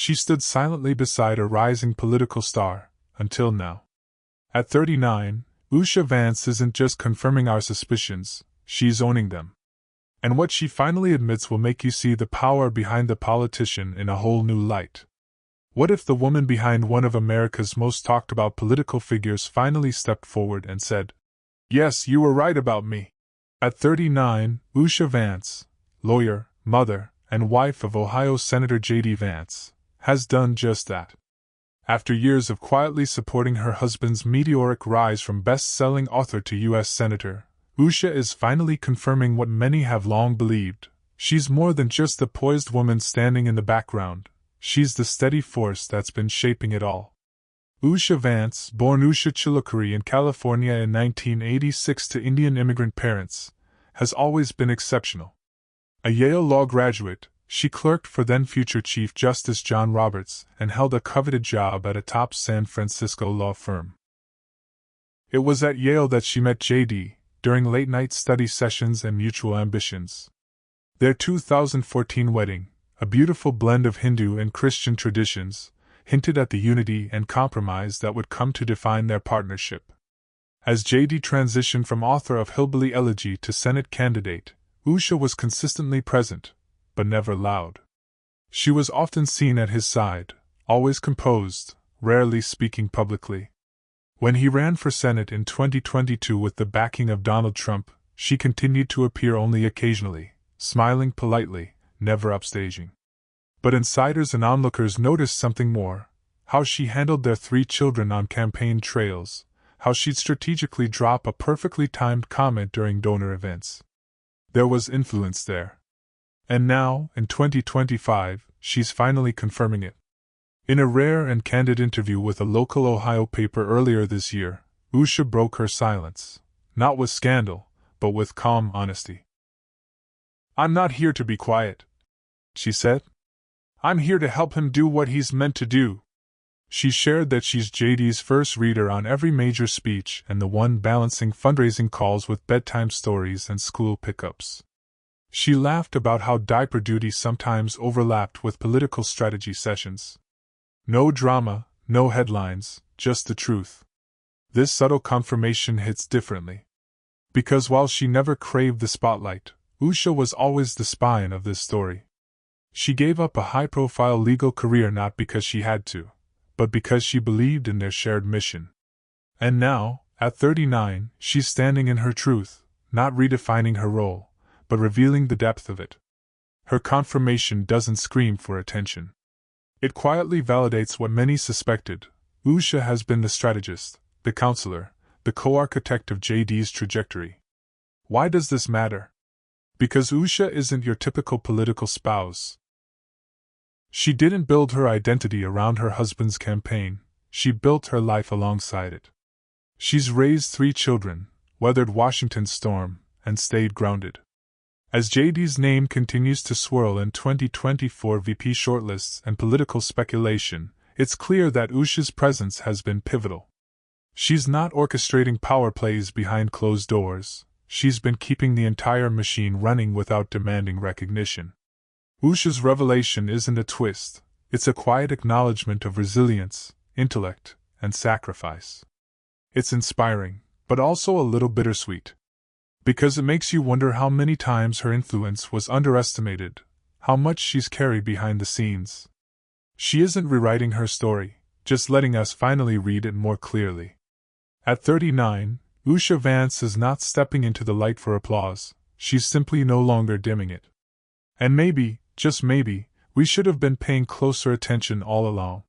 She stood silently beside a rising political star, until now. At 39, Usha Vance isn't just confirming our suspicions, she's owning them. And what she finally admits will make you see the power behind the politician in a whole new light. What if the woman behind one of America's most talked about political figures finally stepped forward and said, "Yes, you were right about me"? At 39, Usha Vance, lawyer, mother, and wife of Ohio Senator J.D. Vance, has done just that. After years of quietly supporting her husband's meteoric rise from best-selling author to U.S. Senator, Usha is finally confirming what many have long believed. She's more than just the poised woman standing in the background. She's the steady force that's been shaping it all. Usha Vance, born Usha Chilukuri in California in 1986 to Indian immigrant parents, has always been exceptional. A Yale Law graduate, she clerked for then-future Chief Justice John Roberts and held a coveted job at a top San Francisco law firm. It was at Yale that she met J.D., during late-night study sessions and mutual ambitions. Their 2014 wedding, a beautiful blend of Hindu and Christian traditions, hinted at the unity and compromise that would come to define their partnership. As J.D. transitioned from author of Hillbilly Elegy to Senate candidate, Usha was consistently present, but never loud. She was often seen at his side, always composed, rarely speaking publicly. When he ran for Senate in 2022 with the backing of Donald Trump, she continued to appear only occasionally, smiling politely, never upstaging. But insiders and onlookers noticed something more: how she handled their 3 children on campaign trails, how she'd strategically drop a perfectly timed comment during donor events. There was influence there. And now, in 2025, she's finally confirming it. In a rare and candid interview with a local Ohio paper earlier this year, Usha broke her silence, not with scandal, but with calm honesty. "I'm not here to be quiet," she said. "I'm here to help him do what he's meant to do." She shared that she's JD's first reader on every major speech and the one balancing fundraising calls with bedtime stories and school pickups. She laughed about how diaper duty sometimes overlapped with political strategy sessions. No drama, no headlines, just the truth. This subtle confirmation hits differently. Because while she never craved the spotlight, Usha was always the spine of this story. She gave up a high-profile legal career not because she had to, but because she believed in their shared mission. And now, at 39, she's standing in her truth, not redefining her role, but revealing the depth of it. Her confirmation doesn't scream for attention. It quietly validates what many suspected: Usha has been the strategist, the counselor, the co-architect of JD's trajectory. Why does this matter? Because Usha isn't your typical political spouse. She didn't build her identity around her husband's campaign, she built her life alongside it. She's raised 3 children, weathered Washington's storm, and stayed grounded. As JD's name continues to swirl in 2024 VP shortlists and political speculation, it's clear that Usha's presence has been pivotal. She's not orchestrating power plays behind closed doors, she's been keeping the entire machine running without demanding recognition. Usha's revelation isn't a twist, it's a quiet acknowledgement of resilience, intellect, and sacrifice. It's inspiring, but also a little bittersweet. Because it makes you wonder how many times her influence was underestimated, how much she's carried behind the scenes. She isn't rewriting her story, just letting us finally read it more clearly. At 39, Usha Vance is not stepping into the light for applause, she's simply no longer dimming it. And maybe, just maybe, we should have been paying closer attention all along.